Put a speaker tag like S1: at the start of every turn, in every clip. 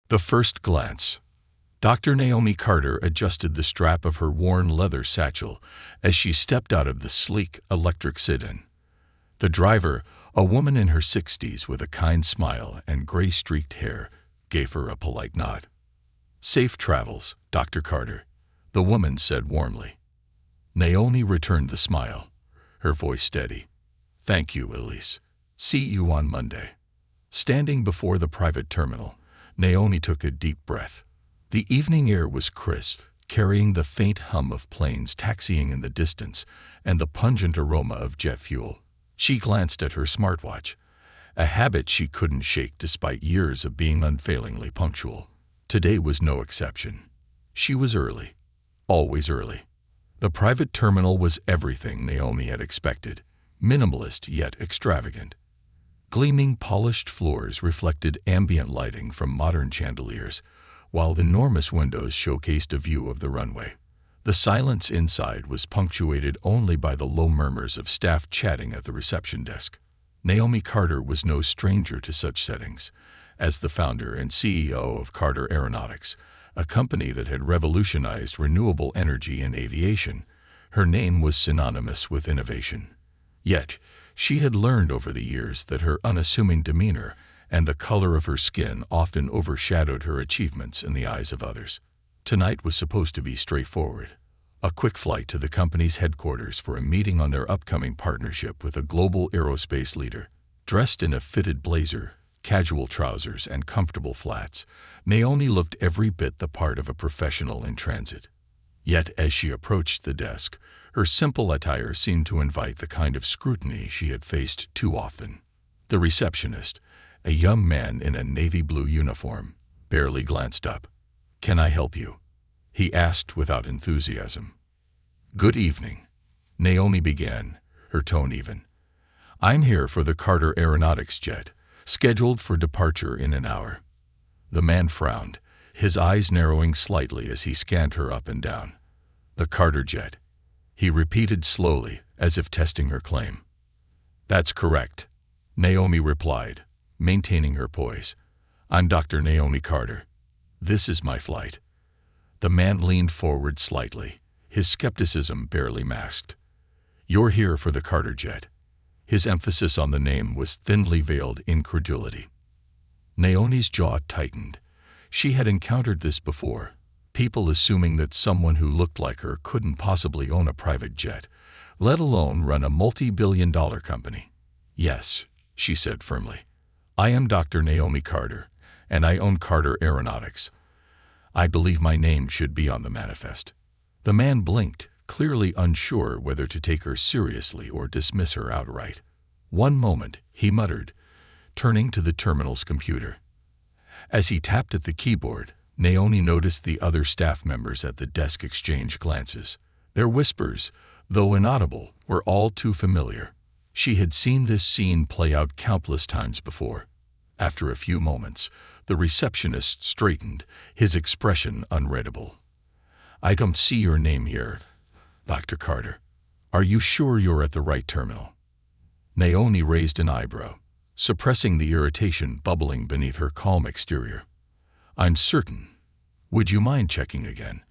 S1: The first glance. Dr. Naomi Carter adjusted the strap of her worn leather satchel as she stepped out of the sleek, electric sit-in. The driver, a woman in her 60s with a kind smile and gray-streaked hair, gave her a polite nod. "Safe travels, Dr. Carter," the woman said warmly. Naomi returned the smile, her voice steady. "Thank you, Elise. See you on Monday." Standing before the private terminal, Naomi took a deep breath. The evening air was crisp, carrying the faint hum of planes taxiing in the distance and the pungent aroma of jet fuel. She glanced at her smartwatch, a habit she couldn't shake despite years of being unfailingly punctual. Today was no exception. She was early, always early. The private terminal was everything Naomi had expected, minimalist yet extravagant. Gleaming polished floors reflected ambient lighting from modern chandeliers, while enormous windows showcased a view of the runway. The silence inside was punctuated only by the low murmurs of staff chatting at the reception desk. Naomi Carter was no stranger to such settings. As the founder and CEO of Carter Aeronautics, a company that had revolutionized renewable energy in aviation, her name was synonymous with innovation. Yet, she had learned over the years that her unassuming demeanor and the color of her skin often overshadowed her achievements in the eyes of others. Tonight was supposed to be straightforward. A quick flight to the company's headquarters for a meeting on their upcoming partnership with a global aerospace leader. Dressed in a fitted blazer, casual trousers, and comfortable flats, Naomi looked every bit the part of a professional in transit. Yet, as she approached the desk, her simple attire seemed to invite the kind of scrutiny she had faced too often. The receptionist, a young man in a navy blue uniform, barely glanced up. "Can I help you?" he asked without enthusiasm. "Good evening," Naomi began, her tone even. "I'm here for the Carter Aeronautics jet, scheduled for departure in an hour." The man frowned, his eyes narrowing slightly as he scanned her up and down. "The Carter jet," he repeated slowly, as if testing her claim. "That's correct," Naomi replied, maintaining her poise. "I'm Dr. Naomi Carter. This is my flight." The man leaned forward slightly, his skepticism barely masked. "You're here for the Carter jet." His emphasis on the name was thinly veiled incredulity. Naomi's jaw tightened. She had encountered this before, people assuming that someone who looked like her couldn't possibly own a private jet, let alone run a multi-billion-dollar company. "Yes," she said firmly. "I am Dr. Naomi Carter, and I own Carter Aeronautics. I believe my name should be on the manifest." The man blinked, clearly unsure whether to take her seriously or dismiss her outright. "One moment," he muttered, turning to the terminal's computer. As he tapped at the keyboard, Naomi noticed the other staff members at the desk exchange glances. Their whispers, though inaudible, were all too familiar. She had seen this scene play out countless times before. After a few moments, the receptionist straightened, his expression unreadable. "I don't see your name here, Dr. Carter. Are you sure you're at the right terminal?" Naomi raised an eyebrow, suppressing the irritation bubbling beneath her calm exterior. "I'm certain. Would you mind checking again?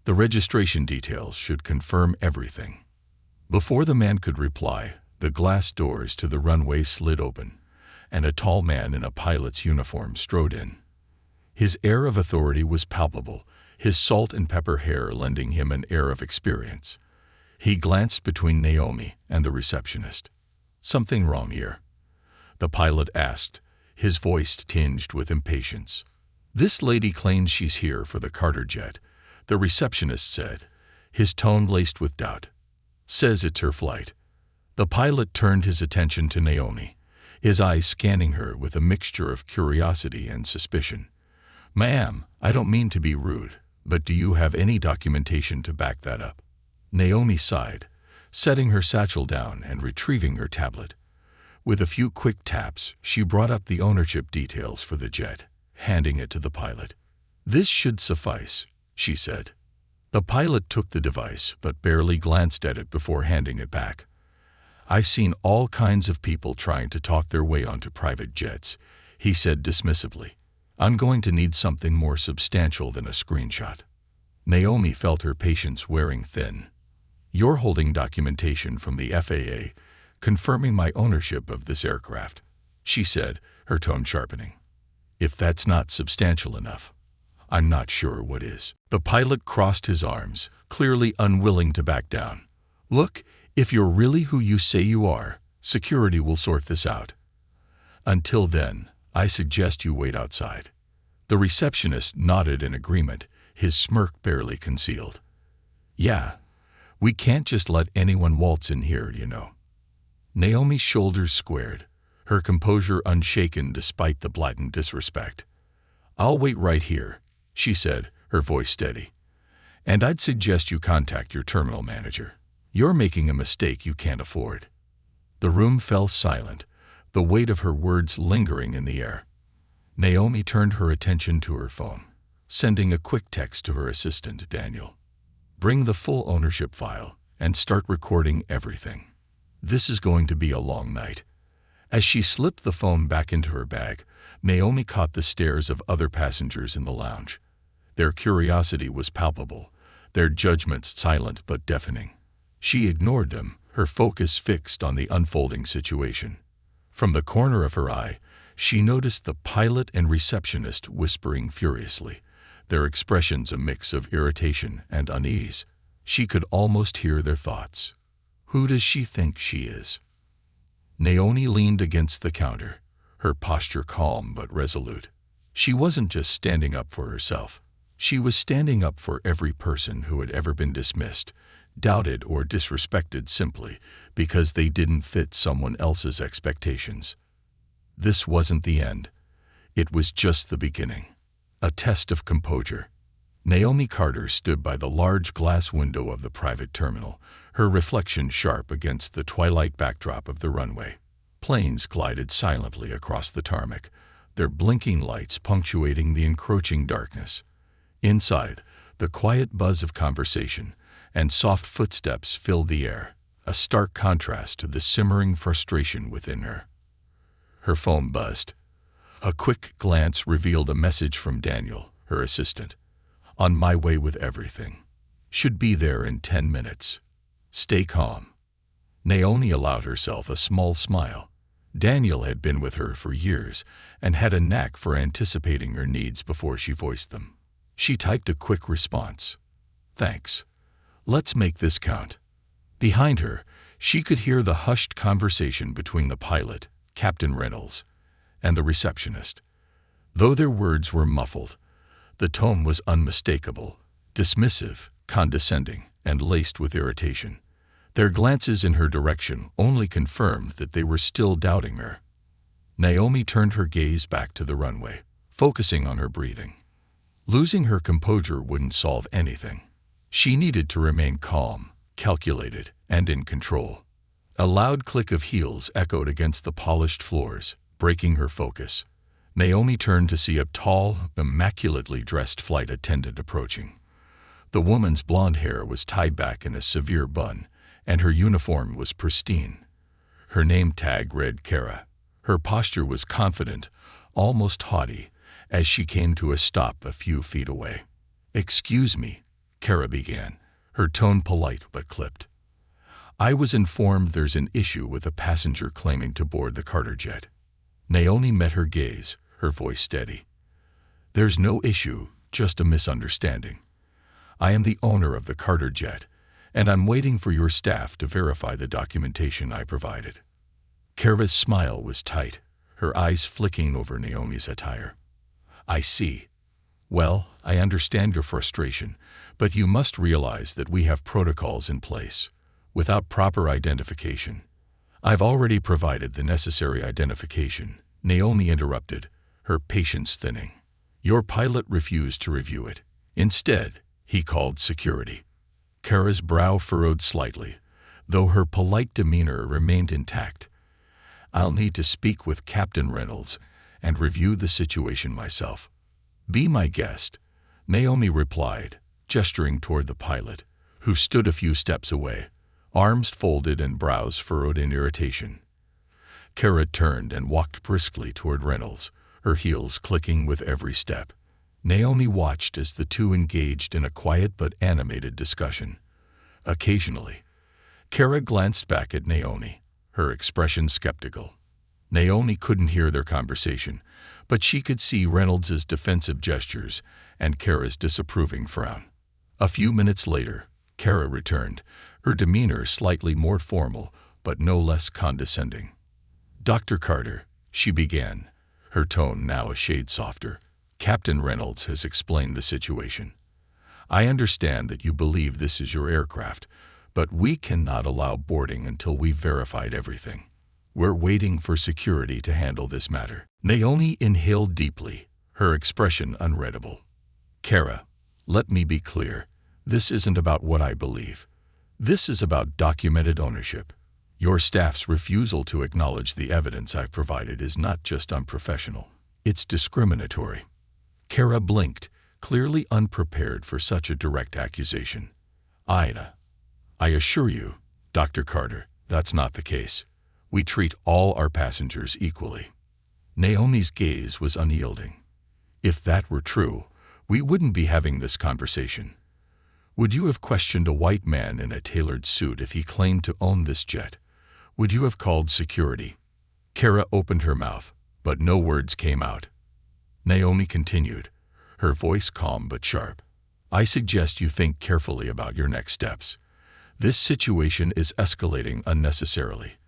S1: The registration details should confirm everything." Before the man could reply, the glass doors to the runway slid open, and a tall man in a pilot's uniform strode in. His air of authority was palpable, his salt and pepper hair lending him an air of experience. He glanced between Naomi and the receptionist. "Something wrong here?" the pilot asked, his voice tinged with impatience. "This lady claims she's here for the Carter jet," the receptionist said, his tone laced with doubt. "Says it's her flight." The pilot turned his attention to Naomi, his eyes scanning her with a mixture of curiosity and suspicion. "Ma'am, I don't mean to be rude, but do you have any documentation to back that up?" Naomi sighed, setting her satchel down and retrieving her tablet. With a few quick taps, she brought up the ownership details for the jet, handing it to the pilot. "This should suffice," she said. The pilot took the device but barely glanced at it before handing it back. "I've seen all kinds of people trying to talk their way onto private jets," he said dismissively. I'm going to need something more substantial than a screenshot. Naomi felt her patience wearing thin. You're holding documentation from the FAA confirming my ownership of this aircraft, she said, her tone sharpening. If that's not substantial enough, I'm not sure what is. The pilot crossed his arms, clearly unwilling to back down. Look, if you're really who you say you are, security will sort this out. Until then, I suggest you wait outside. The receptionist nodded in agreement, his smirk barely concealed. Yeah, we can't just let anyone waltz in here, you know. Naomi's shoulders squared, her composure unshaken despite the blatant disrespect. I'll wait right here, she said, her voice steady. And I'd suggest you contact your terminal manager. You're making a mistake you can't afford. The room fell silent, the weight of her words lingering in the air. Naomi turned her attention to her phone, sending a quick text to her assistant, Daniel. Bring the full ownership file and start recording everything. This is going to be a long night. As she slipped the phone back into her bag, Naomi caught the stares of other passengers in the lounge. Their curiosity was palpable, their judgments silent but deafening. She ignored them, her focus fixed on the unfolding situation. From the corner of her eye, she noticed the pilot and receptionist whispering furiously, their expressions a mix of irritation and unease. She could almost hear their thoughts. Who does she think she is? Naomi leaned against the counter, her posture calm but resolute. She wasn't just standing up for herself. She was standing up for every person who had ever been dismissed, doubted or disrespected simply because they didn't fit someone else's expectations. This wasn't the end. It was just the beginning. A test of composure. Naomi Carter stood by the large glass window of the private terminal, her reflection sharp against the twilight backdrop of the runway. Planes glided silently across the tarmac, their blinking lights punctuating the encroaching darkness. Inside, the quiet buzz of conversation and soft footsteps filled the air, a stark contrast to the simmering frustration within her. Her phone buzzed. A quick glance revealed a message from Daniel, her assistant. On my way with everything. Should be there in 10 minutes. Stay calm. Naomi allowed herself a small smile. Daniel had been with her for years and had a knack for anticipating her needs before she voiced them. She typed a quick response. Thanks. Let's make this count. Behind her, she could hear the hushed conversation between the pilot, Captain Reynolds, and the receptionist. Though their words were muffled, the tone was unmistakable, dismissive, condescending, and laced with irritation. Their glances in her direction only confirmed that they were still doubting her. Naomi turned her gaze back to the runway, focusing on her breathing. Losing her composure wouldn't solve anything. She needed to remain calm, calculated, and in control. A loud click of heels echoed against the polished floors, breaking her focus. Naomi turned to see a tall, immaculately dressed flight attendant approaching. The woman's blonde hair was tied back in a severe bun, and her uniform was pristine. Her name tag read Kara. Her posture was confident, almost haughty, as she came to a stop a few feet away. "Excuse me," Kara began, her tone polite but clipped. "I was informed there's an issue with a passenger claiming to board the Carter jet." Naomi met her gaze, her voice steady. "There's no issue, just a misunderstanding. I am the owner of the Carter jet, and I'm waiting for your staff to verify the documentation I provided." Kara's smile was tight, her eyes flicking over Naomi's attire. "I see. Well, I understand your frustration, but you must realize that we have protocols in place. Without proper identification." "I've already provided the necessary identification," Naomi interrupted, her patience thinning. "Your pilot refused to review it. Instead, he called security." Kara's brow furrowed slightly, though her polite demeanor remained intact. "I'll need to speak with Captain Reynolds and review the situation myself." "Be my guest," Naomi replied, gesturing toward the pilot, who stood a few steps away, arms folded and brows furrowed in irritation. Kara turned and walked briskly toward Reynolds, her heels clicking with every step. Naomi watched as the two engaged in a quiet but animated discussion. Occasionally, Kara glanced back at Naomi, her expression skeptical. Naomi couldn't hear their conversation, but she could see Reynolds's defensive gestures and Kara's disapproving frown. A few minutes later, Kara returned, her demeanor slightly more formal but no less condescending. "Dr. Carter," she began, her tone now a shade softer, "Captain Reynolds has explained the situation. I understand that you believe this is your aircraft, but we cannot allow boarding until we've verified everything. We're waiting for security to handle this matter." Naomi inhaled deeply, her expression unreadable. "Kara, let me be clear. This isn't about what I believe. This is about documented ownership. Your staff's refusal to acknowledge the evidence I've provided is not just unprofessional. It's discriminatory." Kara blinked, clearly unprepared for such a direct accusation. "I assure you, Dr. Carter, that's not the case. We treat all our passengers equally." Naomi's gaze was unyielding. "If that were true, we wouldn't be having this conversation. Would you have questioned a white man in a tailored suit if he claimed to own this jet? Would you have called security?" Kara opened her mouth, but no words came out. Naomi continued, her voice calm but sharp. "I suggest you think carefully about your next steps. This situation is escalating unnecessarily,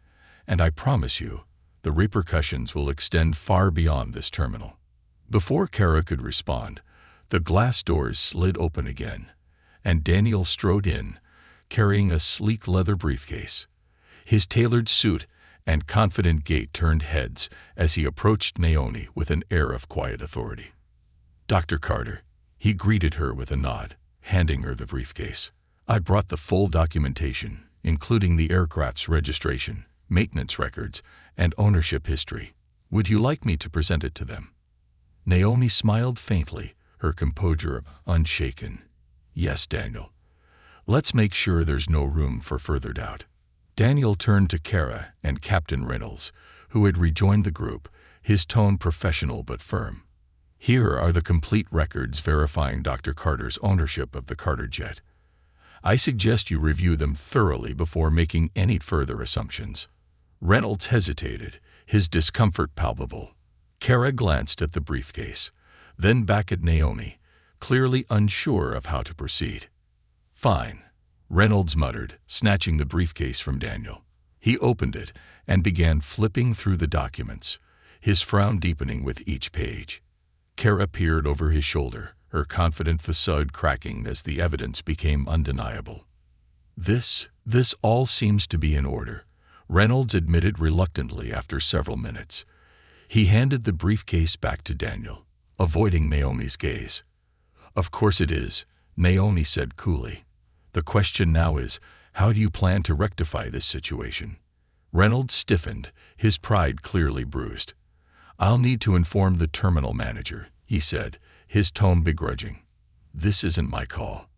S1: and I promise you, the repercussions will extend far beyond this terminal." Before Kara could respond, the glass doors slid open again, and Daniel strode in, carrying a sleek leather briefcase. His tailored suit and confident gait turned heads as he approached Naomi with an air of quiet authority. "Dr. Carter," he greeted her with a nod, handing her the briefcase. "I brought the full documentation, including the aircraft's registration, maintenance records, and ownership history. Would you like me to present it to them?" Naomi smiled faintly, her composure unshaken. "Yes, Daniel. Let's make sure there's no room for further doubt." Daniel turned to Kara and Captain Reynolds, who had rejoined the group, his tone professional but firm. "Here are the complete records verifying Dr. Carter's ownership of the Carter jet. I suggest you review them thoroughly before making any further assumptions." Reynolds hesitated, his discomfort palpable. Kara glanced at the briefcase, then back at Naomi, clearly unsure of how to proceed. "Fine," Reynolds muttered, snatching the briefcase from Daniel. He opened it and began flipping through the documents, his frown deepening with each page. Kara peered over his shoulder, her confident facade cracking as the evidence became undeniable. This all seems to be in order," Reynolds admitted reluctantly after several minutes. He handed the briefcase back to Daniel, avoiding Naomi's gaze. "Of course it is," Naomi said coolly. "The question now is, how do you plan to rectify this situation?" Reynolds stiffened, his pride clearly bruised. "I'll need to inform the terminal manager," he said, his tone begrudging. "This isn't my call."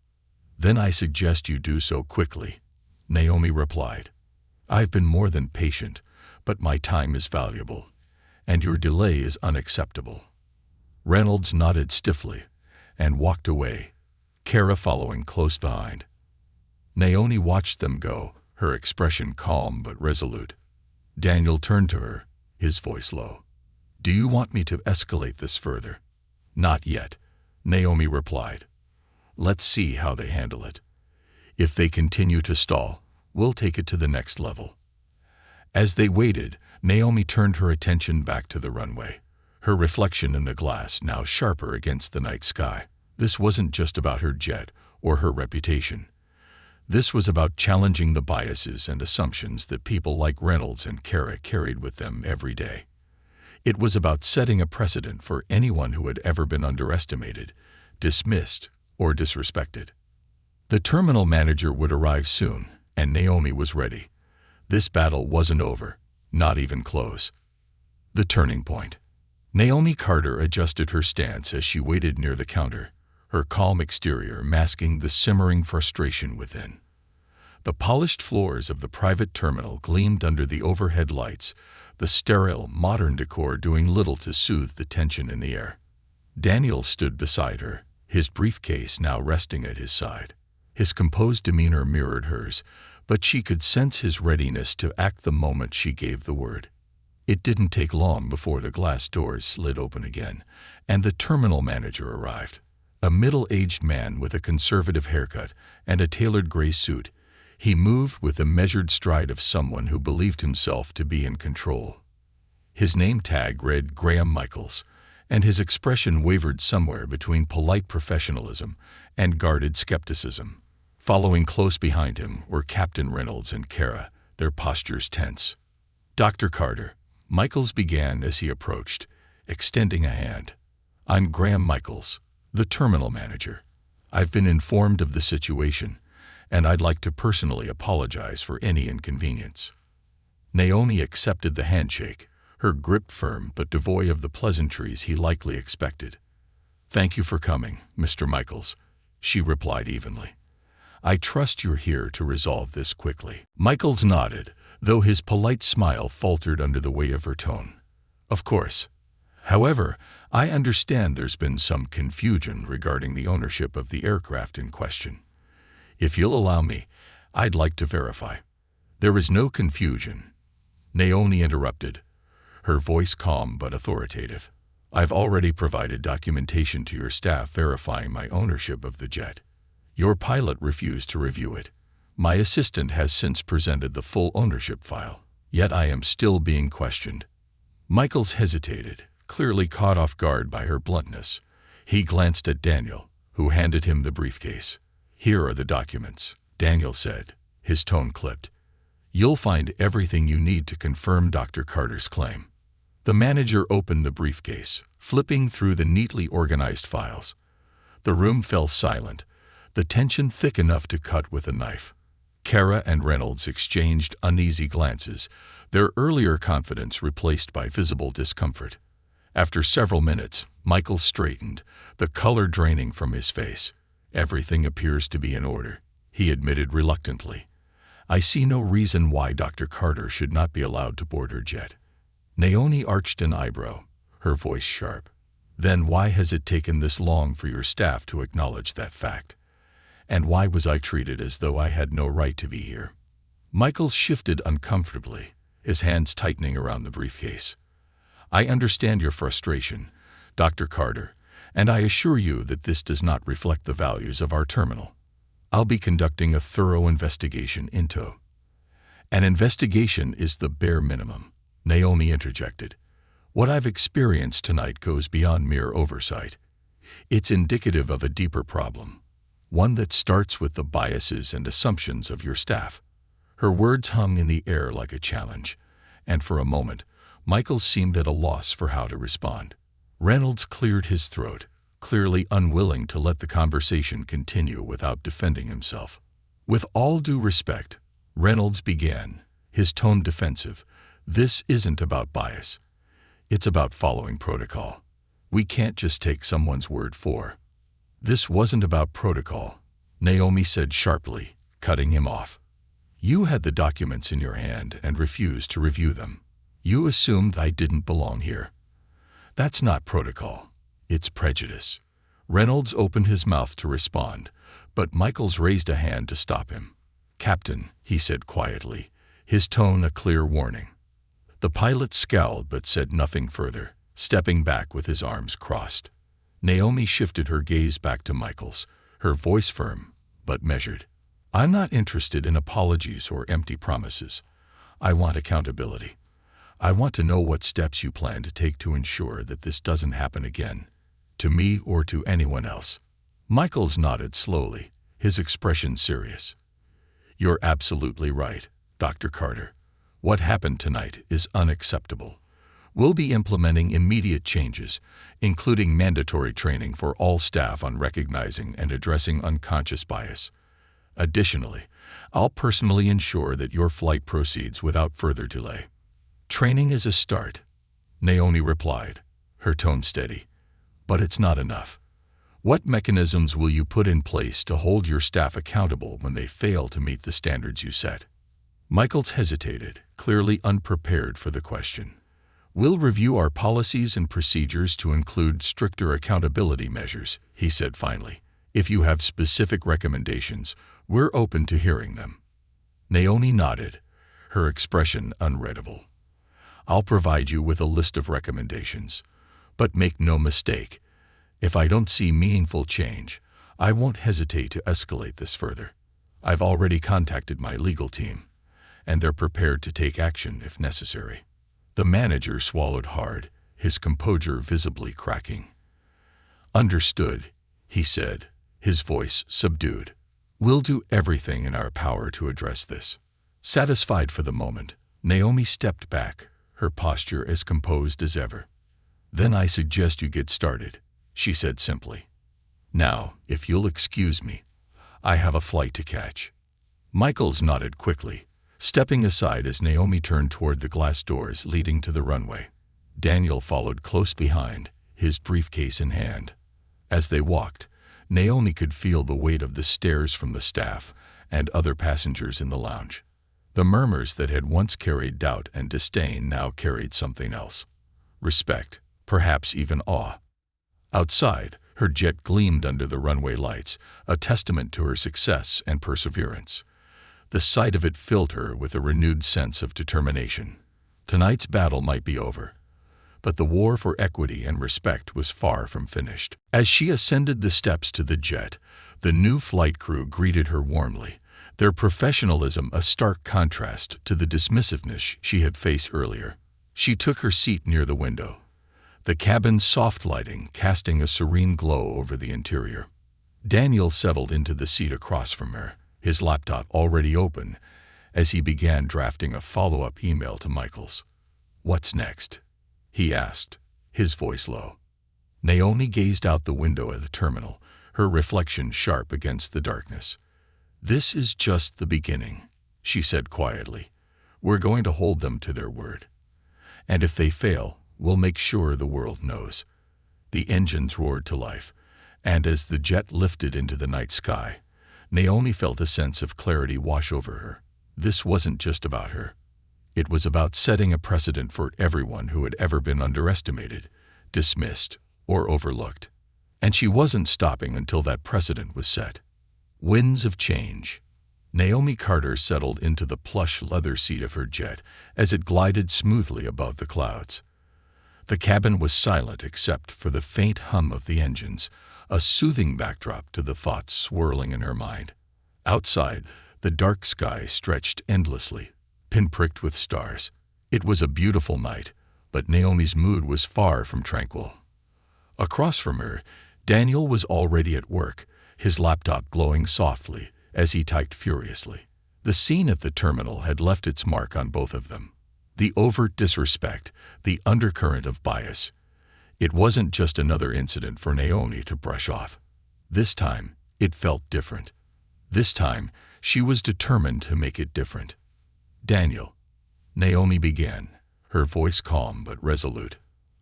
S1: "Then I suggest you do so quickly," Naomi replied. "I've been more than patient, but my time is valuable, and your delay is unacceptable." Reynolds nodded stiffly and walked away, Kara following close behind. Naomi watched them go, her expression calm but resolute. Daniel turned to her, his voice low. "Do you want me to escalate this further?" "Not yet," Naomi replied. "Let's see how they handle it. If they continue to stall, we'll take it to the next level." As they waited, Naomi turned her attention back to the runway, her reflection in the glass now sharper against the night sky. This wasn't just about her jet or her reputation. This was about challenging the biases and assumptions that people like Reynolds and Kara carried with them every day. It was about setting a precedent for anyone who had ever been underestimated, dismissed, or disrespected. The terminal manager would arrive soon, and Naomi was ready. This battle wasn't over, not even close. The turning point. Naomi Carter adjusted her stance as she waited near the counter, her calm exterior masking the simmering frustration within. The polished floors of the private terminal gleamed under the overhead lights, the sterile, modern decor doing little to soothe the tension in the air. Daniel stood beside her, his briefcase now resting at his side. His composed demeanor mirrored hers, but she could sense his readiness to act the moment she gave the word. It didn't take long before the glass doors slid open again, and the terminal manager arrived. A middle-aged man with a conservative haircut and a tailored gray suit, he moved with the measured stride of someone who believed himself to be in control. His name tag read Graham Michaels, and his expression wavered somewhere between polite professionalism and guarded skepticism. Following close behind him were Captain Reynolds and Kara, their postures tense. "Dr. Carter," Michaels began as he approached, extending a hand. "I'm Graham Michaels, the terminal manager. I've been informed of the situation, and I'd like to personally apologize for any inconvenience." Naomi accepted the handshake, her grip firm but devoid of the pleasantries he likely expected. "Thank you for coming, Mr. Michaels," she replied evenly. "I trust you're here to resolve this quickly." Michaels nodded, though his polite smile faltered under the weight of her tone. "Of course. However, I understand there's been some confusion regarding the ownership of the aircraft in question. If you'll allow me, I'd like to verify." "There is no confusion," Naomi interrupted, her voice calm but authoritative. "I've already provided documentation to your staff verifying my ownership of the jet. Your pilot refused to review it. My assistant has since presented the full ownership file, yet I am still being questioned." Michaels hesitated, clearly caught off guard by her bluntness. He glanced at Daniel, who handed him the briefcase. "Here are the documents," Daniel said, his tone clipped. "You'll find everything you need to confirm Dr. Carter's claim." The manager opened the briefcase, flipping through the neatly organized files. The room fell silent, the tension thick enough to cut with a knife. Kara and Reynolds exchanged uneasy glances, their earlier confidence replaced by visible discomfort. After several minutes, Michael straightened, the color draining from his face. "Everything appears to be in order," he admitted reluctantly. "I see no reason why Dr. Carter should not be allowed to board her jet." Naomi arched an eyebrow, her voice sharp. "Then why has it taken this long for your staff to acknowledge that fact? And why was I treated as though I had no right to be here?" Michael shifted uncomfortably, his hands tightening around the briefcase. "I understand your frustration, Dr. Carter, and I assure you that this does not reflect the values of our terminal. I'll be conducting a thorough investigation into." "An investigation is the bare minimum," Naomi interjected. "What I've experienced tonight goes beyond mere oversight. It's indicative of a deeper problem, one that starts with the biases and assumptions of your staff." Her words hung in the air like a challenge, and for a moment, Michael seemed at a loss for how to respond. Reynolds cleared his throat, clearly unwilling to let the conversation continue without defending himself. "With all due respect," Reynolds began, his tone defensive, "this isn't about bias. It's about following protocol. We can't just take someone's word for." "This wasn't about protocol," Naomi said sharply, cutting him off. "You had the documents in your hand and refused to review them. You assumed I didn't belong here. That's not protocol. It's prejudice." Reynolds opened his mouth to respond, but Michaels raised a hand to stop him. "Captain," he said quietly, his tone a clear warning. The pilot scowled but said nothing further, stepping back with his arms crossed. Naomi shifted her gaze back to Michaels, her voice firm but measured. "I'm not interested in apologies or empty promises. I want accountability. I want to know what steps you plan to take to ensure that this doesn't happen again, to me or to anyone else." Michaels nodded slowly, his expression serious. "You're absolutely right, Dr. Carter. What happened tonight is unacceptable. We'll be implementing immediate changes, including mandatory training for all staff on recognizing and addressing unconscious bias. Additionally, I'll personally ensure that your flight proceeds without further delay." "Training is a start," Naomi replied, her tone steady. "But it's not enough. What mechanisms will you put in place to hold your staff accountable when they fail to meet the standards you set? Michaels hesitated, clearly unprepared for the question. We'll review our policies and procedures to include stricter accountability measures, he said finally. If you have specific recommendations, we're open to hearing them. Naomi nodded, her expression unreadable. I'll provide you with a list of recommendations. But make no mistake, if I don't see meaningful change, I won't hesitate to escalate this further. I've already contacted my legal team, and they're prepared to take action if necessary. The manager swallowed hard, his composure visibly cracking. Understood, he said, his voice subdued. We'll do everything in our power to address this. Satisfied for the moment, Naomi stepped back, her posture as composed as ever. Then I suggest you get started, she said simply. Now, if you'll excuse me, I have a flight to catch. Michaels nodded quickly, stepping aside as Naomi turned toward the glass doors leading to the runway. Daniel followed close behind, his briefcase in hand. As they walked, Naomi could feel the weight of the stares from the staff and other passengers in the lounge. The murmurs that had once carried doubt and disdain now carried something else. Respect, perhaps even awe. Outside, her jet gleamed under the runway lights, a testament to her success and perseverance. The sight of it filled her with a renewed sense of determination. Tonight's battle might be over, but the war for equity and respect was far from finished. As she ascended the steps to the jet, the new flight crew greeted her warmly, their professionalism a stark contrast to the dismissiveness she had faced earlier. She took her seat near the window, the cabin's soft lighting casting a serene glow over the interior. Daniel settled into the seat across from her, his laptop already open, as he began drafting a follow-up email to Michaels. "What's next?" he asked, his voice low. Naomi gazed out the window at the terminal, her reflection sharp against the darkness. "This is just the beginning," she said quietly. "We're going to hold them to their word. And if they fail, we'll make sure the world knows." The engines roared to life, and as the jet lifted into the night sky, Naomi felt a sense of clarity wash over her. This wasn't just about her. It was about setting a precedent for everyone who had ever been underestimated, dismissed, or overlooked. And she wasn't stopping until that precedent was set. Winds of change. Naomi Carter settled into the plush leather seat of her jet as it glided smoothly above the clouds. The cabin was silent except for the faint hum of the engines, a soothing backdrop to the thoughts swirling in her mind. Outside, the dark sky stretched endlessly, pinpricked with stars. It was a beautiful night, but Naomi's mood was far from tranquil. Across from her, Daniel was already at work, his laptop glowing softly as he typed furiously. The scene at the terminal had left its mark on both of them. The overt disrespect, the undercurrent of bias. It wasn't just another incident for Naomi to brush off. This time, it felt different. This time, she was determined to make it different. "Daniel," Naomi began, her voice calm but resolute.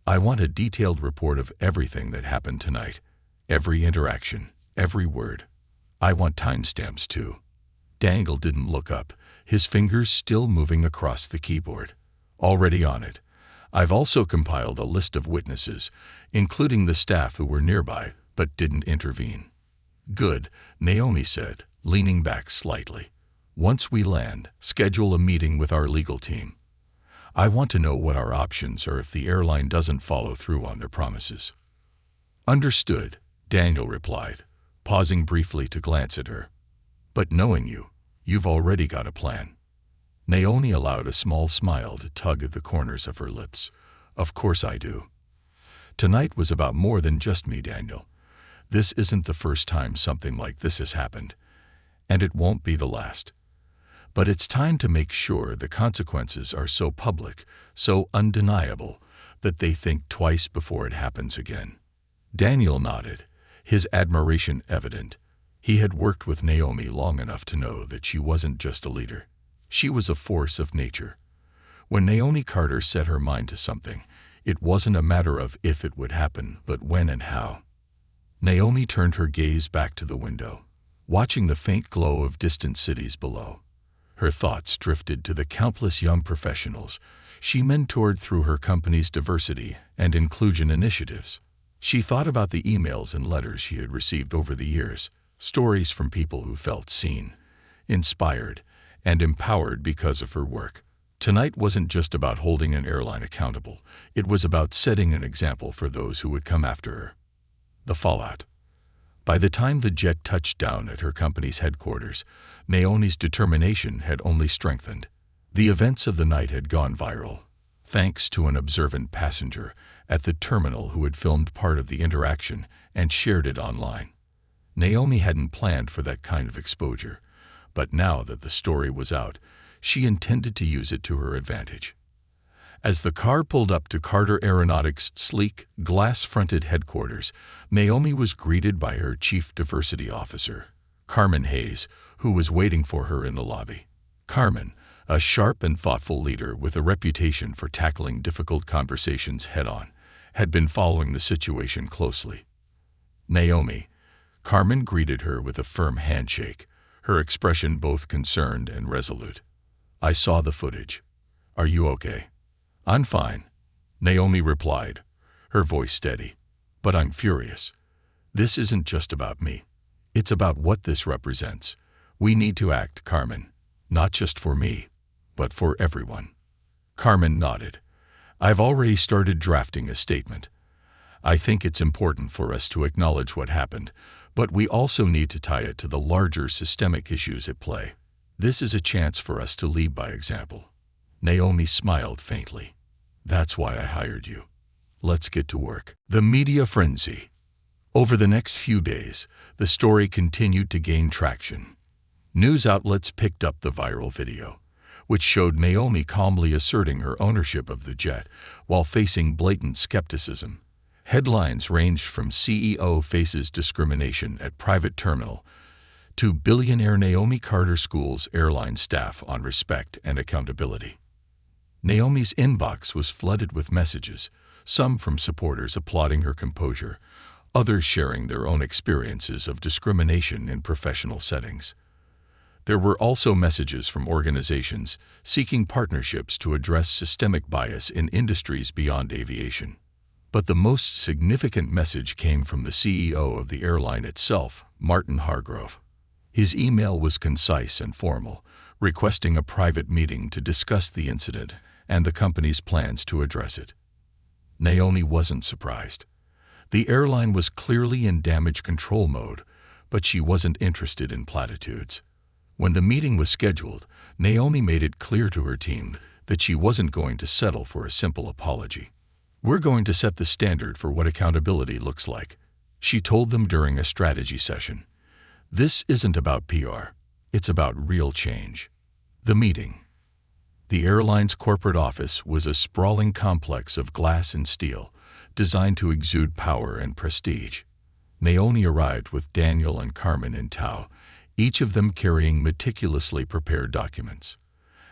S1: "I want a detailed report of everything that happened tonight. Every interaction, every word. I want timestamps too." Daniel didn't look up, his fingers still moving across the keyboard. "Already on it. I've also compiled a list of witnesses, including the staff who were nearby but didn't intervene." "Good," Naomi said, leaning back slightly. "Once we land, schedule a meeting with our legal team. I want to know what our options are if the airline doesn't follow through on their promises." "Understood," Daniel replied, pausing briefly to glance at her. "But knowing you, you've already got a plan." Naomi allowed a small smile to tug at the corners of her lips. "Of course I do. Tonight was about more than just me, Daniel. This isn't the first time something like this has happened, and it won't be the last. But it's time to make sure the consequences are so public, so undeniable, that they think twice before it happens again." Daniel nodded, his admiration evident. He had worked with Naomi long enough to know that she wasn't just a leader. She was a force of nature. When Naomi Carter set her mind to something, it wasn't a matter of if it would happen, but when and how. Naomi turned her gaze back to the window, watching the faint glow of distant cities below. Her thoughts drifted to the countless young professionals she mentored through her company's diversity and inclusion initiatives. She thought about the emails and letters she had received over the years, stories from people who felt seen, inspired, and empowered because of her work. Tonight wasn't just about holding an airline accountable, it was about setting an example for those who would come after her. The fallout. By the time the jet touched down at her company's headquarters, Naomi's determination had only strengthened. The events of the night had gone viral, thanks to an observant passenger at the terminal who had filmed part of the interaction and shared it online. Naomi hadn't planned for that kind of exposure, but now that the story was out, she intended to use it to her advantage. As the car pulled up to Carter Aeronautics' sleek, glass-fronted headquarters, Naomi was greeted by her Chief Diversity Officer, Carmen Hayes, who was waiting for her in the lobby. Carmen, a sharp and thoughtful leader with a reputation for tackling difficult conversations head-on, had been following the situation closely. Naomi, Carmen greeted her with a firm handshake, her expression both concerned and resolute. "I saw the footage. Are you okay?" "I'm fine," Naomi replied, her voice steady. "But I'm furious. This isn't just about me. It's about what this represents. We need to act, Carmen. Not just for me, but for everyone." Carmen nodded. "I've already started drafting a statement. I think it's important for us to acknowledge what happened, but we also need to tie it to the larger systemic issues at play. This is a chance for us to lead by example." Naomi smiled faintly. "That's why I hired you. Let's get to work." The media frenzy. Over the next few days, the story continued to gain traction. News outlets picked up the viral video, which showed Naomi calmly asserting her ownership of the jet while facing blatant skepticism. Headlines ranged from "CEO faces discrimination at private terminal" to "Billionaire Naomi Carter schools airline staff on respect and accountability." Naomi's inbox was flooded with messages, some from supporters applauding her composure, others sharing their own experiences of discrimination in professional settings. There were also messages from organizations seeking partnerships to address systemic bias in industries beyond aviation. But the most significant message came from the CEO of the airline itself, Martin Hargrove. His email was concise and formal, requesting a private meeting to discuss the incident and the company's plans to address it. Naomi wasn't surprised. The airline was clearly in damage control mode, but she wasn't interested in platitudes. When the meeting was scheduled, Naomi made it clear to her team that she wasn't going to settle for a simple apology. "We're going to set the standard for what accountability looks like," she told them during a strategy session. "This isn't about PR. It's about real change." The meeting. The airline's corporate office was a sprawling complex of glass and steel, designed to exude power and prestige. Naomi arrived with Daniel and Carmen in tow, each of them carrying meticulously prepared documents.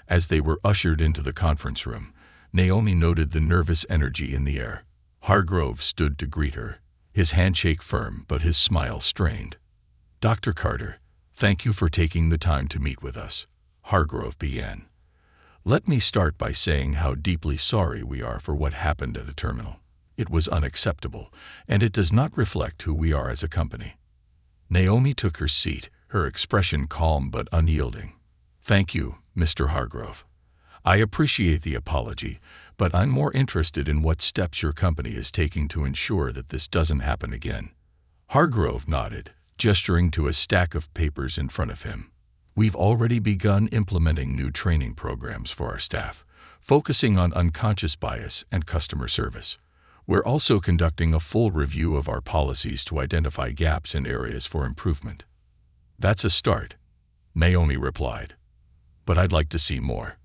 S1: As they were ushered into the conference room, Naomi noted the nervous energy in the air. Hargrove stood to greet her, his handshake firm but his smile strained. "Dr. Carter, thank you for taking the time to meet with us," Hargrove began. "Let me start by saying how deeply sorry we are for what happened at the terminal. It was unacceptable, and it does not reflect who we are as a company." Naomi took her seat, her expression calm but unyielding. "Thank you, Mr. Hargrove. I appreciate the apology, but I'm more interested in what steps your company is taking to ensure that this doesn't happen again." Hargrove nodded, gesturing to a stack of papers in front of him. "We've already begun implementing new training programs for our staff, focusing on unconscious bias and customer service. We're also conducting a full review of our policies to identify gaps and areas for improvement." "That's a start," Naomi replied. "But I'd like to see more.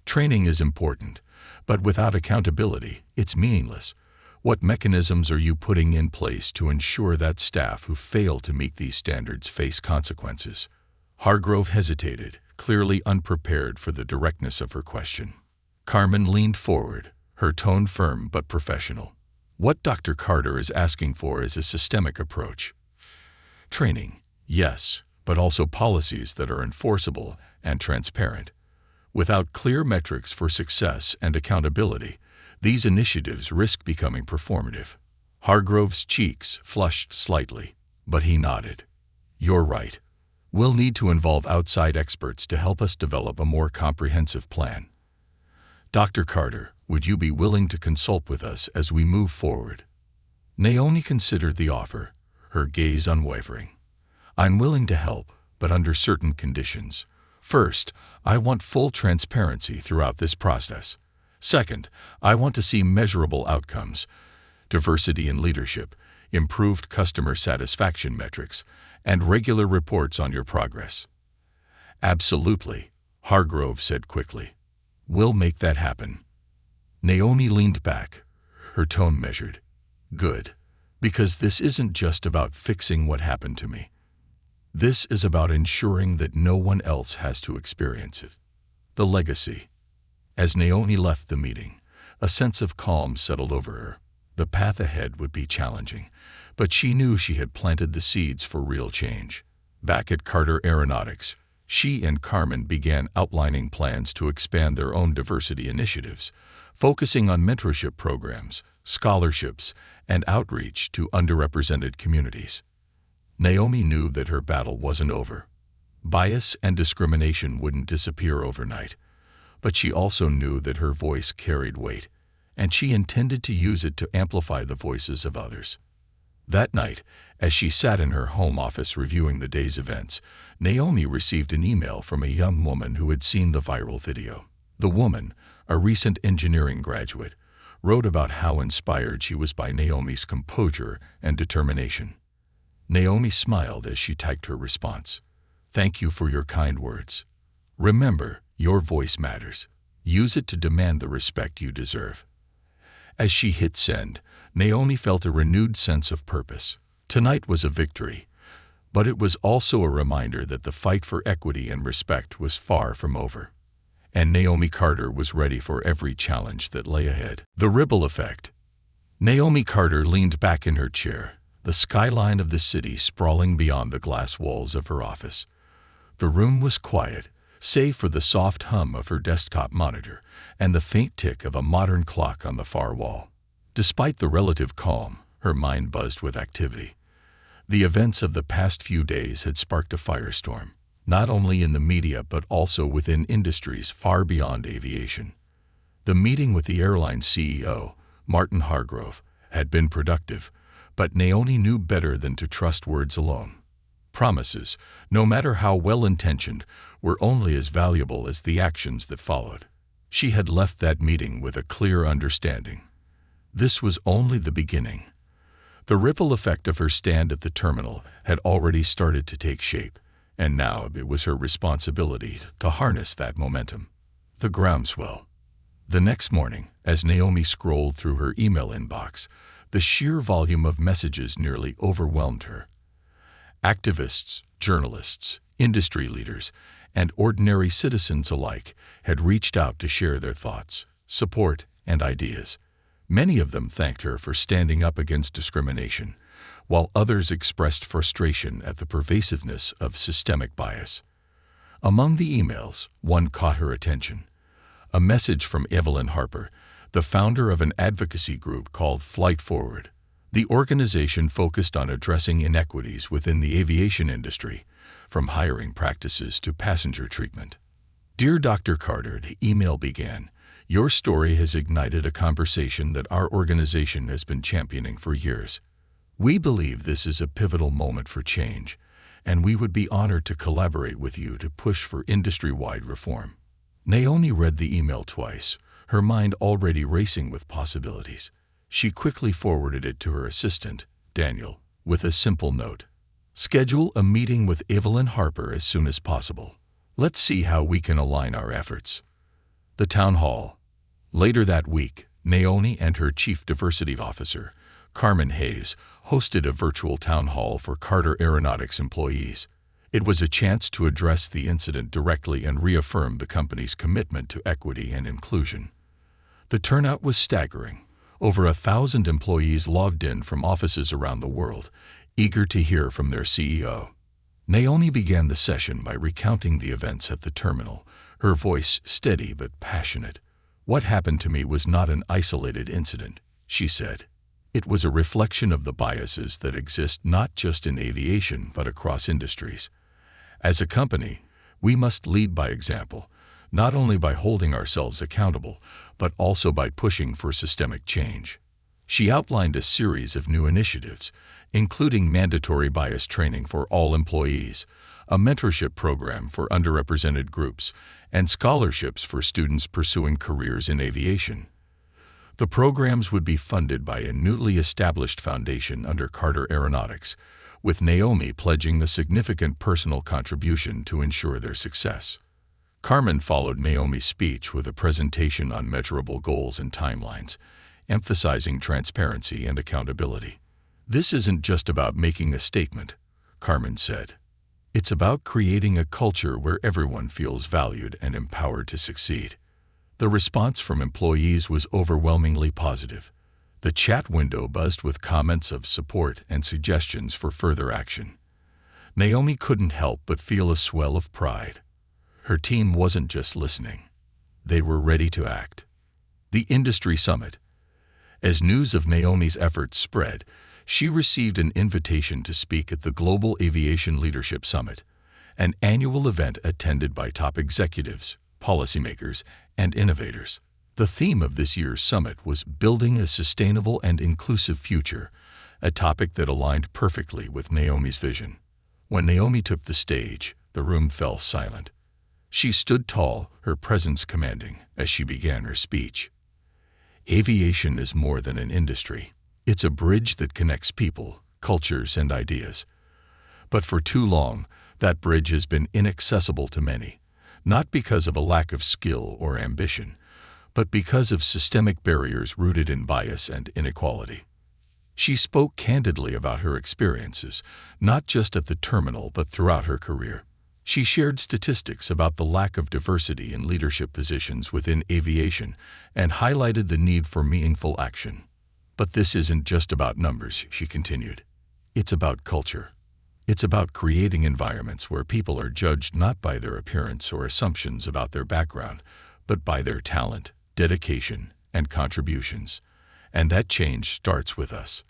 S1: Training is important, but without accountability, it's meaningless. What mechanisms are you putting in place to ensure that staff who fail to meet these standards face consequences?" Hargrove hesitated, clearly unprepared for the directness of her question. Carmen leaned forward, her tone firm but professional. What Dr. Carter is asking for is a systemic approach. Training, yes, but also policies that are enforceable and transparent. Without clear metrics for success and accountability, these initiatives risk becoming performative. Hargrove's cheeks flushed slightly, but he nodded. You're right. We'll need to involve outside experts to help us develop a more comprehensive plan. Dr. Carter, would you be willing to consult with us as we move forward? Naomi considered the offer, her gaze unwavering. I'm willing to help, but under certain conditions. First, I want full transparency throughout this process. Second, I want to see measurable outcomes, diversity in leadership, improved customer satisfaction metrics, and regular reports on your progress. Absolutely, Hargrove said quickly. We'll make that happen. Naomi leaned back, her tone measured. Good, because this isn't just about fixing what happened to me. This is about ensuring that no one else has to experience it. The legacy. As Naomi left the meeting, a sense of calm settled over her. The path ahead would be challenging, but she knew she had planted the seeds for real change. Back at Carter Aeronautics, she and Carmen began outlining plans to expand their own diversity initiatives, focusing on mentorship programs, scholarships, and outreach to underrepresented communities. Naomi knew that her battle wasn't over. Bias and discrimination wouldn't disappear overnight, but she also knew that her voice carried weight, and she intended to use it to amplify the voices of others. That night, as she sat in her home office reviewing the day's events, Naomi received an email from a young woman who had seen the viral video. The woman, a recent engineering graduate, wrote about how inspired she was by Naomi's composure and determination. Naomi smiled as she typed her response. Thank you for your kind words. Remember, your voice matters. Use it to demand the respect you deserve. As she hit send, Naomi felt a renewed sense of purpose. Tonight was a victory, but it was also a reminder that the fight for equity and respect was far from over. And Naomi Carter was ready for every challenge that lay ahead. The ripple effect. Naomi Carter leaned back in her chair, the skyline of the city sprawling beyond the glass walls of her office. The room was quiet, save for the soft hum of her desktop monitor and the faint tick of a modern clock on the far wall. Despite the relative calm, her mind buzzed with activity. The events of the past few days had sparked a firestorm, not only in the media but also within industries far beyond aviation. The meeting with the airline CEO, Martin Hargrove, had been productive, but Naomi knew better than to trust words alone. Promises, no matter how well-intentioned, were only as valuable as the actions that followed. She had left that meeting with a clear understanding. This was only the beginning. The ripple effect of her stand at the terminal had already started to take shape, and now it was her responsibility to harness that momentum. The groundswell. The next morning, as Naomi scrolled through her email inbox, the sheer volume of messages nearly overwhelmed her. Activists, journalists, industry leaders, and ordinary citizens alike had reached out to share their thoughts, support, and ideas. Many of them thanked her for standing up against discrimination, while others expressed frustration at the pervasiveness of systemic bias. Among the emails, one caught her attention. A message from Evelyn Harper, the founder of an advocacy group called Flight Forward. The organization focused on addressing inequities within the aviation industry, from hiring practices to passenger treatment. Dear Dr. Carter, the email began, your story has ignited a conversation that our organization has been championing for years. We believe this is a pivotal moment for change, and we would be honored to collaborate with you to push for industry-wide reform. Naomi read the email twice, her mind already racing with possibilities. She quickly forwarded it to her assistant, Daniel, with a simple note. Schedule a meeting with Evelyn Harper as soon as possible. Let's see how we can align our efforts. The town hall. Later that week, Naomi and her chief diversity officer, Carmen Hayes, hosted a virtual town hall for Carter Aeronautics employees. It was a chance to address the incident directly and reaffirm the company's commitment to equity and inclusion. The turnout was staggering. Over 1,000 employees logged in from offices around the world, eager to hear from their CEO. Naomi began the session by recounting the events at the terminal, her voice steady but passionate. "What happened to me was not an isolated incident," she said. "It was a reflection of the biases that exist not just in aviation but across industries. As a company, we must lead by example, not only by holding ourselves accountable, but also by pushing for systemic change." She outlined a series of new initiatives, including mandatory bias training for all employees, a mentorship program for underrepresented groups, and scholarships for students pursuing careers in aviation. The programs would be funded by a newly established foundation under Carter Aeronautics, with Naomi pledging a significant personal contribution to ensure their success. Carmen followed Naomi's speech with a presentation on measurable goals and timelines, emphasizing transparency and accountability. "This isn't just about making a statement," Carmen said. "It's about creating a culture where everyone feels valued and empowered to succeed." The response from employees was overwhelmingly positive. The chat window buzzed with comments of support and suggestions for further action. Naomi couldn't help but feel a swell of pride. Her team wasn't just listening. They were ready to act. The Industry Summit. As news of Naomi's efforts spread, she received an invitation to speak at the Global Aviation Leadership Summit, an annual event attended by top executives, policymakers, and innovators. The theme of this year's summit was Building a Sustainable and Inclusive Future, a topic that aligned perfectly with Naomi's vision. When Naomi took the stage, the room fell silent. She stood tall, her presence commanding, as she began her speech. Aviation is more than an industry. It's a bridge that connects people, cultures, and ideas. But for too long, that bridge has been inaccessible to many, not because of a lack of skill or ambition, but because of systemic barriers rooted in bias and inequality. She spoke candidly about her experiences, not just at the terminal but throughout her career. She shared statistics about the lack of diversity in leadership positions within aviation and highlighted the need for meaningful action. "But this isn't just about numbers," she continued. "It's about culture. It's about creating environments where people are judged not by their appearance or assumptions about their background, but by their talent, dedication, and contributions. And that change starts with us,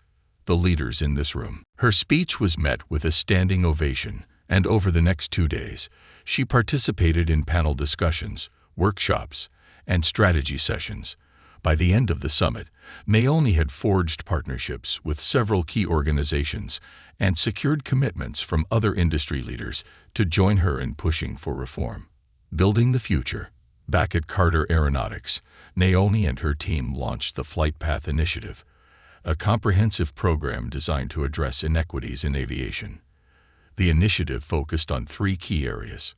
S1: the leaders in this room." Her speech was met with a standing ovation, and over the next 2 days, she participated in panel discussions, workshops, and strategy sessions. By the end of the summit, Naomi had forged partnerships with several key organizations and secured commitments from other industry leaders to join her in pushing for reform. Building the future. Back at Carter Aeronautics, Naomi and her team launched the Flight Path Initiative, a comprehensive program designed to address inequities in aviation. The initiative focused on 3 key areas: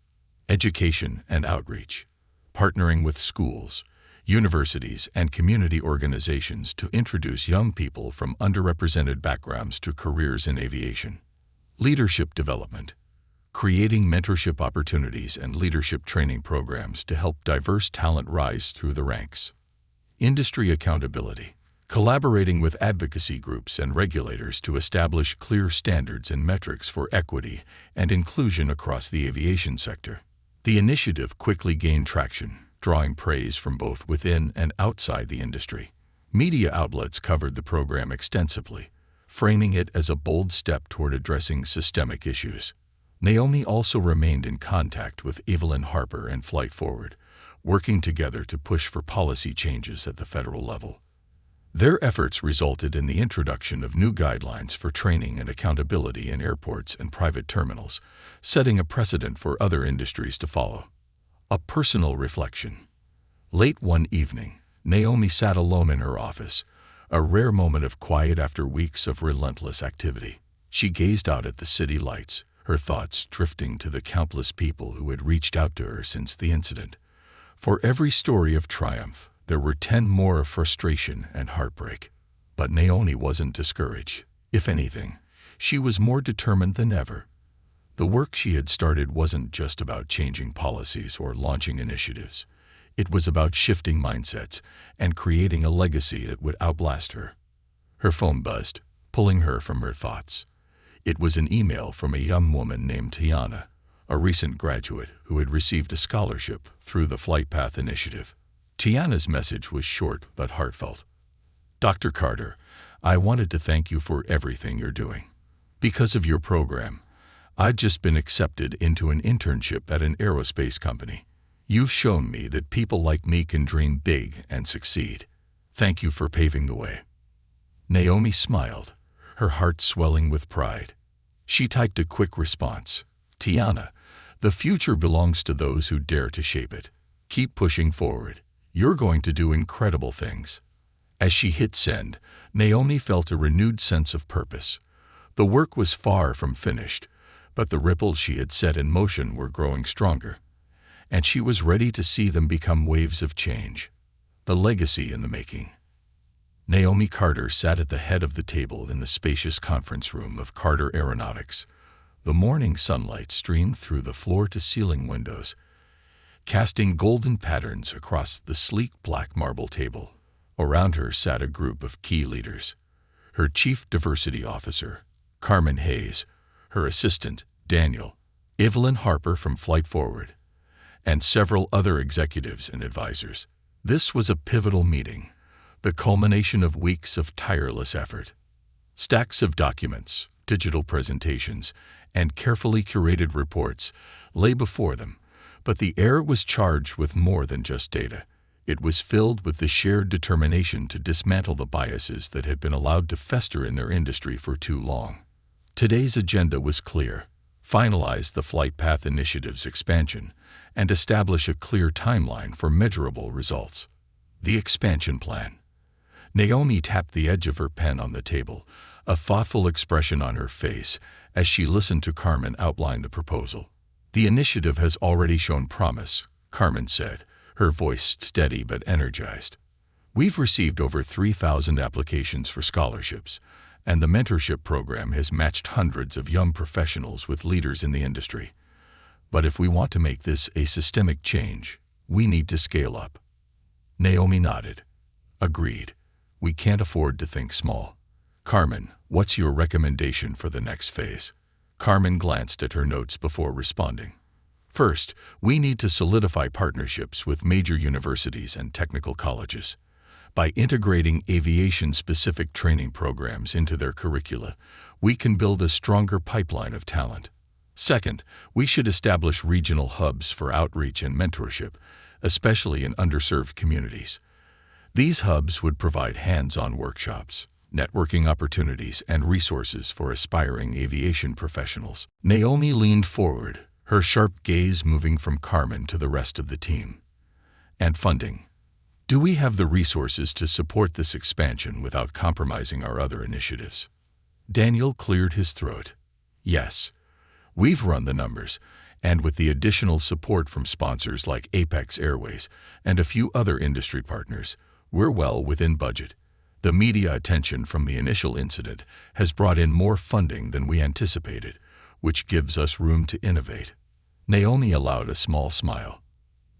S1: education and outreach, partnering with schools, universities, and community organizations to introduce young people from underrepresented backgrounds to careers in aviation. Leadership development, creating mentorship opportunities and leadership training programs to help diverse talent rise through the ranks. Industry accountability, collaborating with advocacy groups and regulators to establish clear standards and metrics for equity and inclusion across the aviation sector. The initiative quickly gained traction, drawing praise from both within and outside the industry. Media outlets covered the program extensively, framing it as a bold step toward addressing systemic issues. Naomi also remained in contact with Evelyn Harper and Flight Forward, working together to push for policy changes at the federal level. Their efforts resulted in the introduction of new guidelines for training and accountability in airports and private terminals, setting a precedent for other industries to follow. A personal reflection. Late one evening, Naomi sat alone in her office, a rare moment of quiet after weeks of relentless activity. She gazed out at the city lights, her thoughts drifting to the countless people who had reached out to her since the incident. For every story of triumph, there were 10 more of frustration and heartbreak. But Naomi wasn't discouraged. If anything, she was more determined than ever. The work she had started wasn't just about changing policies or launching initiatives. It was about shifting mindsets and creating a legacy that would outlast her. Her phone buzzed, pulling her from her thoughts. It was an email from a young woman named Tiana, a recent graduate who had received a scholarship through the Flight Path Initiative. Tiana's message was short but heartfelt. Dr. Carter, I wanted to thank you for everything you're doing. Because of your program, I've just been accepted into an internship at an aerospace company. You've shown me that people like me can dream big and succeed. Thank you for paving the way. Naomi smiled, her heart swelling with pride. She typed a quick response. Tiana, the future belongs to those who dare to shape it. Keep pushing forward. You're going to do incredible things. As she hit send, Naomi felt a renewed sense of purpose. The work was far from finished, but the ripples she had set in motion were growing stronger, and she was ready to see them become waves of change. The legacy in the making. Naomi Carter sat at the head of the table in the spacious conference room of Carter Aeronautics. The morning sunlight streamed through the floor-to-ceiling windows, casting golden patterns across the sleek black marble table. Around her sat a group of key leaders. Her Chief Diversity Officer, Carmen Hayes, her assistant, Daniel, Evelyn Harper from Flight Forward, and several other executives and advisors. This was a pivotal meeting, the culmination of weeks of tireless effort. Stacks of documents, digital presentations, and carefully curated reports lay before them, but the air was charged with more than just data. It was filled with the shared determination to dismantle the biases that had been allowed to fester in their industry for too long. Today's agenda was clear: finalize the Flight Path Initiative's expansion and establish a clear timeline for measurable results. The expansion plan. Naomi tapped the edge of her pen on the table, a thoughtful expression on her face as she listened to Carmen outline the proposal. The initiative has already shown promise, Carmen said, her voice steady but energized. We've received over 3,000 applications for scholarships, and the mentorship program has matched hundreds of young professionals with leaders in the industry. But if we want to make this a systemic change, we need to scale up. Naomi nodded. Agreed. We can't afford to think small. Carmen, what's your recommendation for the next phase? Carmen glanced at her notes before responding. First, we need to solidify partnerships with major universities and technical colleges. By integrating aviation-specific training programs into their curricula, we can build a stronger pipeline of talent. Second, we should establish regional hubs for outreach and mentorship, especially in underserved communities. These hubs would provide hands-on workshops, networking opportunities, and resources for aspiring aviation professionals. Naomi leaned forward, her sharp gaze moving from Carmen to the rest of the team. And funding. Do we have the resources to support this expansion without compromising our other initiatives? Daniel cleared his throat. Yes. We've run the numbers, and with the additional support from sponsors like Apex Airways and a few other industry partners, we're well within budget. The media attention from the initial incident has brought in more funding than we anticipated, which gives us room to innovate. Naomi allowed a small smile.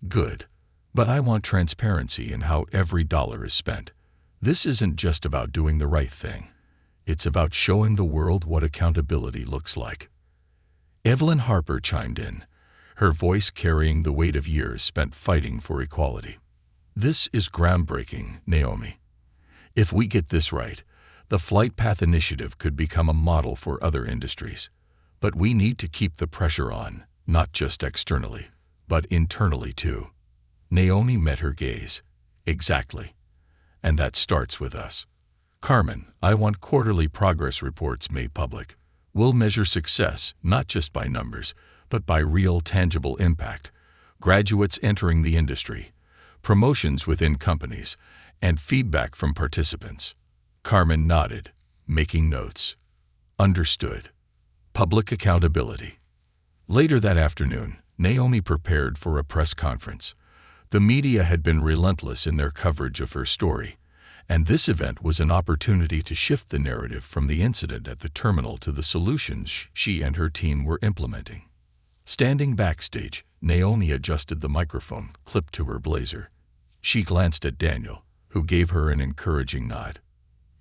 S1: Good. But I want transparency in how every dollar is spent. This isn't just about doing the right thing. It's about showing the world what accountability looks like. Evelyn Harper chimed in, her voice carrying the weight of years spent fighting for equality. This is groundbreaking, Naomi. If we get this right, the Flight Path Initiative could become a model for other industries. But we need to keep the pressure on, not just externally, but internally too. Naomi met her gaze. Exactly. And that starts with us. Carmen, I want quarterly progress reports made public. We'll measure success not just by numbers, but by real tangible impact. Graduates entering the industry, promotions within companies, and feedback from participants. Carmen nodded, making notes. Understood. Public accountability. Later that afternoon, Naomi prepared for a press conference. The media had been relentless in their coverage of her story, and this event was an opportunity to shift the narrative from the incident at the terminal to the solutions she and her team were implementing. Standing backstage, Naomi adjusted the microphone clipped to her blazer. She glanced at Daniel, who gave her an encouraging nod.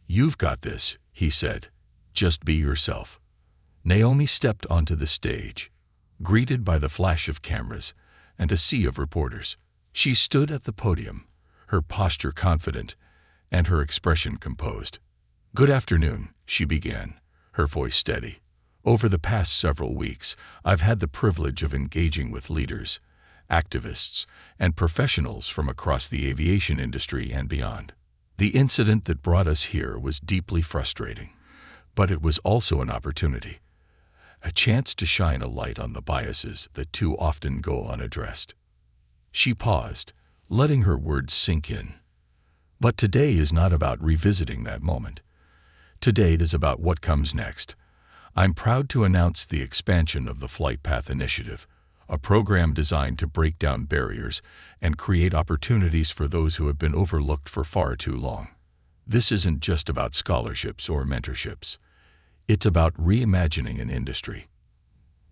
S1: "You've got this," he said. "Just be yourself." Naomi stepped onto the stage, greeted by the flash of cameras and a sea of reporters. She stood at the podium, her posture confident and her expression composed. "Good afternoon," she began, her voice steady. "Over the past several weeks, I've had the privilege of engaging with leaders, activists, and professionals from across the aviation industry and beyond. The incident that brought us here was deeply frustrating, but it was also an opportunity, a chance to shine a light on the biases that too often go unaddressed." She paused, letting her words sink in. "But today is not about revisiting that moment. Today is about what comes next. I'm proud to announce the expansion of the Flight Path Initiative, a program designed to break down barriers and create opportunities for those who have been overlooked for far too long. This isn't just about scholarships or mentorships. It's about reimagining an industry."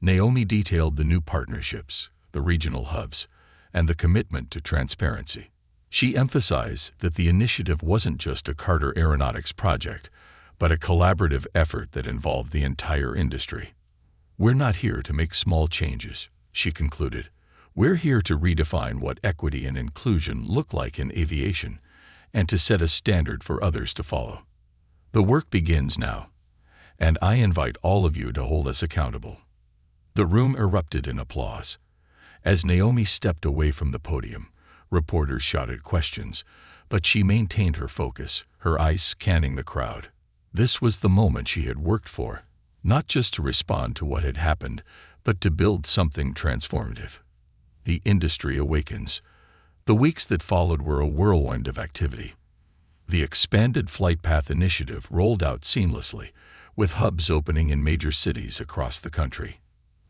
S1: Naomi detailed the new partnerships, the regional hubs, and the commitment to transparency. She emphasized that the initiative wasn't just a Carter Aeronautics project, but a collaborative effort that involved the entire industry. "We're not here to make small changes," she concluded. "We're here to redefine what equity and inclusion look like in aviation and to set a standard for others to follow. The work begins now, and I invite all of you to hold us accountable." The room erupted in applause. As Naomi stepped away from the podium, reporters shouted questions, but she maintained her focus, her eyes scanning the crowd. This was the moment she had worked for, not just to respond to what had happened, but to build something transformative. The industry awakens. The weeks that followed were a whirlwind of activity. The expanded Flight Path Initiative rolled out seamlessly, with hubs opening in major cities across the country.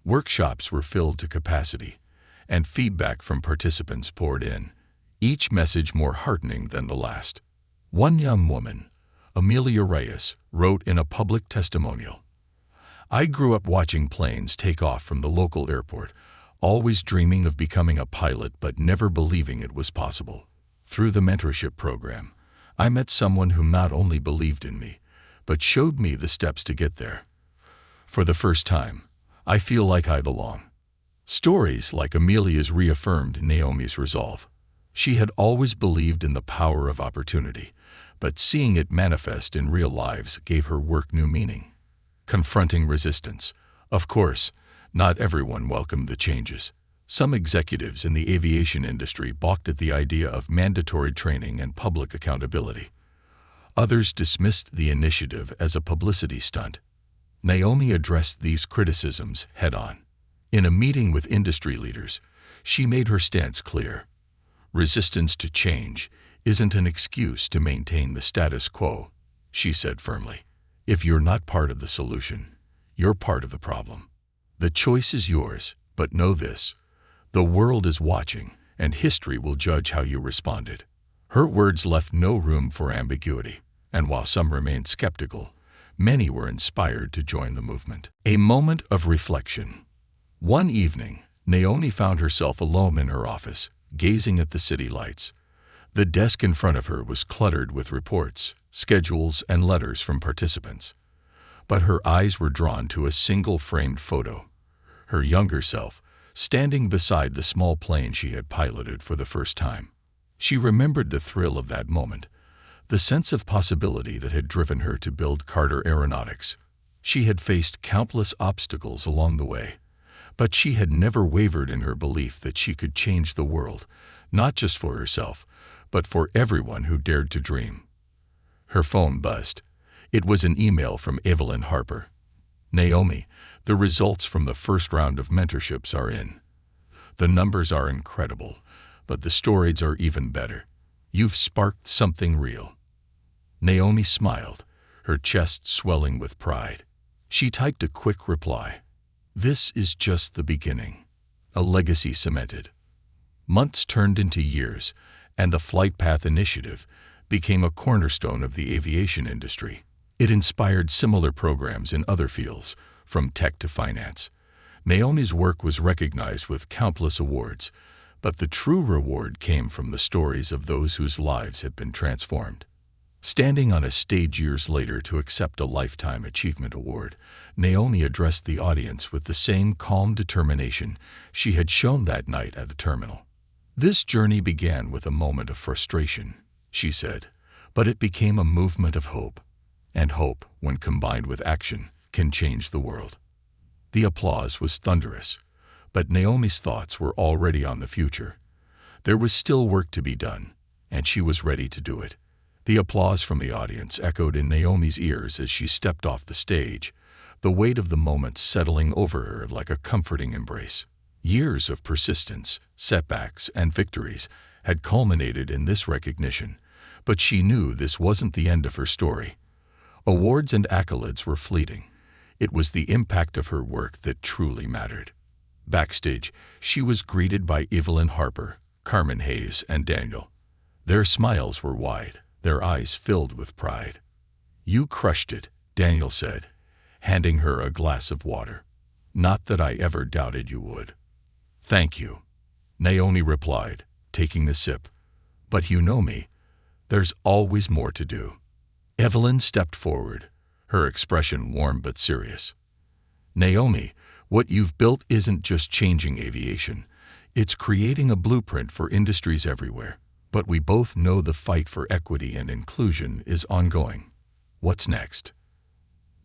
S1: Workshops were filled to capacity, and feedback from participants poured in, each message more heartening than the last. One young woman, Amelia Reyes, wrote in a public testimonial, "I grew up watching planes take off from the local airport, always dreaming of becoming a pilot but never believing it was possible. Through the mentorship program, I met someone who not only believed in me, but showed me the steps to get there. For the first time, I feel like I belong." Stories like Amelia's reaffirmed Naomi's resolve. She had always believed in the power of opportunity, but seeing it manifest in real lives gave her work new meaning. Confronting resistance. Of course, not everyone welcomed the changes. Some executives in the aviation industry balked at the idea of mandatory training and public accountability. Others dismissed the initiative as a publicity stunt. Naomi addressed these criticisms head-on. In a meeting with industry leaders, she made her stance clear. Resistance to change isn't an excuse to maintain the status quo, she said firmly. If you're not part of the solution, you're part of the problem. The choice is yours, but know this: the world is watching, and history will judge how you responded. Her words left no room for ambiguity, and while some remained skeptical, many were inspired to join the movement. A moment of reflection. One evening, Naomi found herself alone in her office, gazing at the city lights. The desk in front of her was cluttered with reports, schedules, and letters from participants. But her eyes were drawn to a single framed photo, her younger self, standing beside the small plane she had piloted for the first time. She remembered the thrill of that moment, the sense of possibility that had driven her to build Carter Aeronautics. She had faced countless obstacles along the way, but she had never wavered in her belief that she could change the world, not just for herself, but for everyone who dared to dream. Her phone buzzed. It was an email from Evelyn Harper. "Naomi, the results from the first round of mentorships are in. The numbers are incredible, but the stories are even better. You've sparked something real." Naomi smiled, her chest swelling with pride. She typed a quick reply. "This is just the beginning." A legacy cemented. Months turned into years, and the Flight Path Initiative became a cornerstone of the aviation industry. It inspired similar programs in other fields, from tech to finance. Naomi's work was recognized with countless awards, but the true reward came from the stories of those whose lives had been transformed. Standing on a stage years later to accept a Lifetime Achievement Award, Naomi addressed the audience with the same calm determination she had shown that night at the terminal. "This journey began with a moment of frustration," she said, "but it became a movement of hope. And hope, when combined with action, can change the world." The applause was thunderous, but Naomi's thoughts were already on the future. There was still work to be done, and she was ready to do it. The applause from the audience echoed in Naomi's ears as she stepped off the stage, the weight of the moment settling over her like a comforting embrace. Years of persistence, setbacks, and victories had culminated in this recognition, but she knew this wasn't the end of her story. Awards and accolades were fleeting. It was the impact of her work that truly mattered. Backstage, she was greeted by Evelyn Harper, Carmen Hayes, and Daniel. Their smiles were wide, their eyes filled with pride. "You crushed it," Daniel said, handing her a glass of water. "Not that I ever doubted you would." "Thank you," Naomi replied, taking the sip. "But you know me. There's always more to do." Evelyn stepped forward, her expression warm but serious. "Naomi, what you've built isn't just changing aviation. It's creating a blueprint for industries everywhere. But we both know the fight for equity and inclusion is ongoing. What's next?"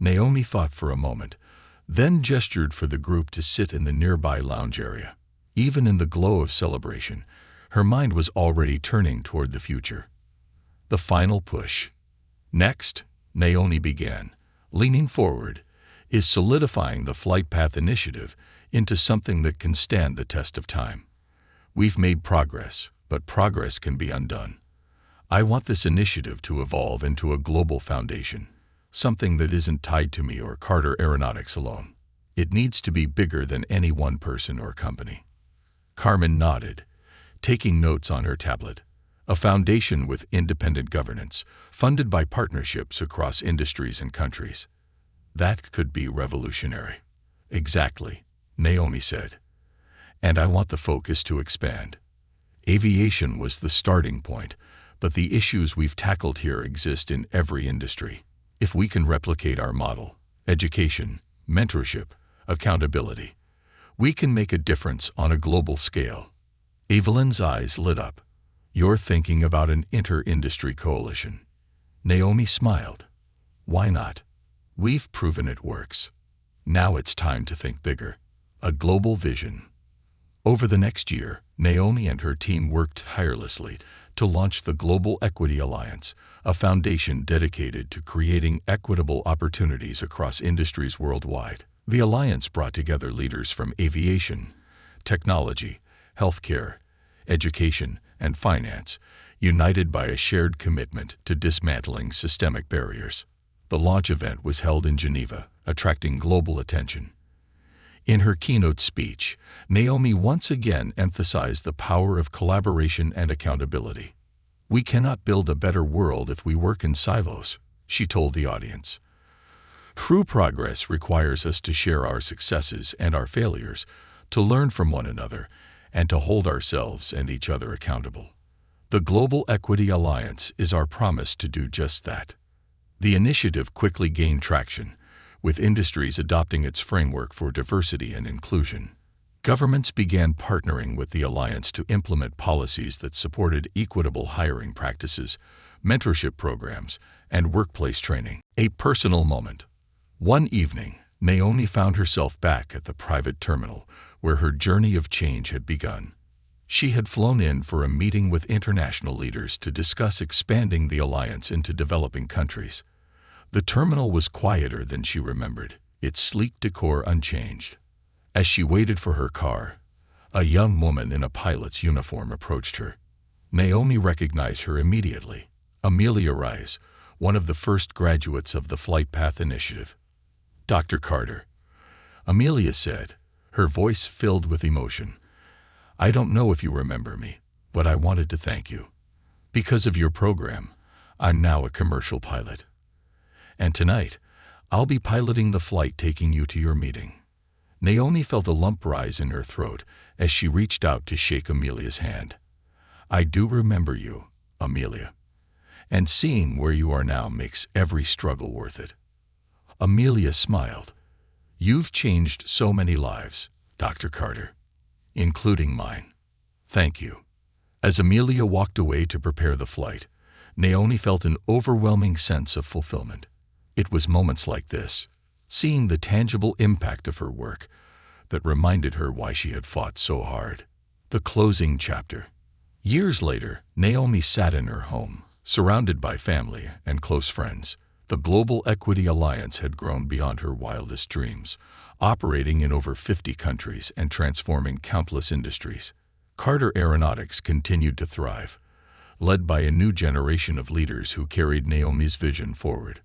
S1: Naomi thought for a moment, then gestured for the group to sit in the nearby lounge area. Even in the glow of celebration, her mind was already turning toward the future. The final push. "Next," Naomi began, leaning forward, "is solidifying the Flight Path Initiative into something that can stand the test of time. We've made progress, but progress can be undone. I want this initiative to evolve into a global foundation, something that isn't tied to me or Carter Aeronautics alone. It needs to be bigger than any one person or company." Carmen nodded, taking notes on her tablet. "A foundation with independent governance, funded by partnerships across industries and countries. That could be revolutionary." "Exactly," Naomi said. "And I want the focus to expand. Aviation was the starting point, but the issues we've tackled here exist in every industry. If we can replicate our model, education, mentorship, accountability, we can make a difference on a global scale." Evelyn's eyes lit up. "You're thinking about an inter-industry coalition." Naomi smiled. "Why not? We've proven it works. Now it's time to think bigger. A global vision." Over the next year, Naomi and her team worked tirelessly to launch the Global Equity Alliance, a foundation dedicated to creating equitable opportunities across industries worldwide. The alliance brought together leaders from aviation, technology, healthcare, education, and finance, united by a shared commitment to dismantling systemic barriers. The launch event was held in Geneva, attracting global attention. In her keynote speech, Naomi once again emphasized the power of collaboration and accountability. "We cannot build a better world if we work in silos," she told the audience. "True progress requires us to share our successes and our failures, to learn from one another, and to hold ourselves and each other accountable." The Global Equity Alliance is our promise to do just that. The initiative quickly gained traction, with industries adopting its framework for diversity and inclusion. Governments began partnering with the alliance to implement policies that supported equitable hiring practices, mentorship programs, and workplace training. A personal moment. One evening, Naomi found herself back at the private terminal where her journey of change had begun. She had flown in for a meeting with international leaders to discuss expanding the alliance into developing countries. The terminal was quieter than she remembered, its sleek decor unchanged. As she waited for her car, a young woman in a pilot's uniform approached her. Naomi recognized her immediately. Humiliates, one of the first graduates of the Flight Path Initiative. "Dr. Carter," Amelia said, her voice filled with emotion. "I don't know if you remember me, but I wanted to thank you. Because of your program, I'm now a commercial pilot. And tonight, I'll be piloting the flight taking you to your meeting." Naomi felt a lump rise in her throat as she reached out to shake Amelia's hand. "I do remember you, Amelia. And seeing where you are now makes every struggle worth it." Amelia smiled. "You've changed so many lives, Dr. Carter, including mine. Thank you." As Amelia walked away to prepare the flight, Naomi felt an overwhelming sense of fulfillment. It was moments like this, seeing the tangible impact of her work, that reminded her why she had fought so hard. The closing chapter. Years later, Naomi sat in her home, surrounded by family and close friends. The Global Equity Alliance had grown beyond her wildest dreams, operating in over 50 countries and transforming countless industries. Carter Aeronautics continued to thrive, led by a new generation of leaders who carried Naomi's vision forward.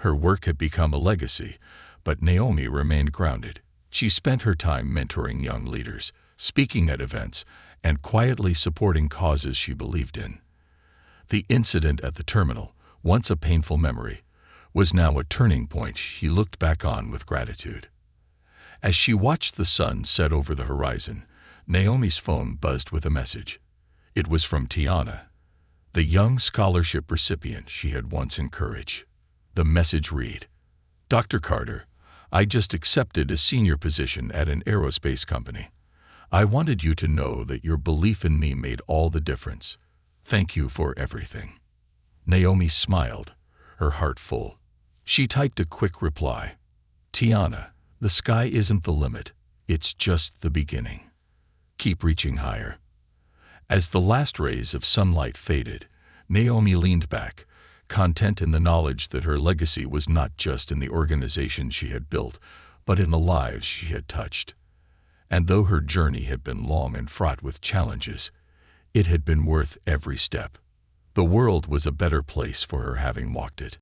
S1: Her work had become a legacy, but Naomi remained grounded. She spent her time mentoring young leaders, speaking at events, and quietly supporting causes she believed in. The incident at the terminal, once a painful memory, was now a turning point she looked back on with gratitude. As she watched the sun set over the horizon, Naomi's phone buzzed with a message. It was from Tiana, the young scholarship recipient she had once encouraged. The message read, "Dr. Carter, I just accepted a senior position at an aerospace company. I wanted you to know that your belief in me made all the difference. Thank you for everything." Naomi smiled, her heart full. She typed a quick reply. "Tiana, the sky isn't the limit. It's just the beginning. Keep reaching higher." As the last rays of sunlight faded, Naomi leaned back, content in the knowledge that her legacy was not just in the organization she had built, but in the lives she had touched. And though her journey had been long and fraught with challenges, it had been worth every step. The world was a better place for her having walked it.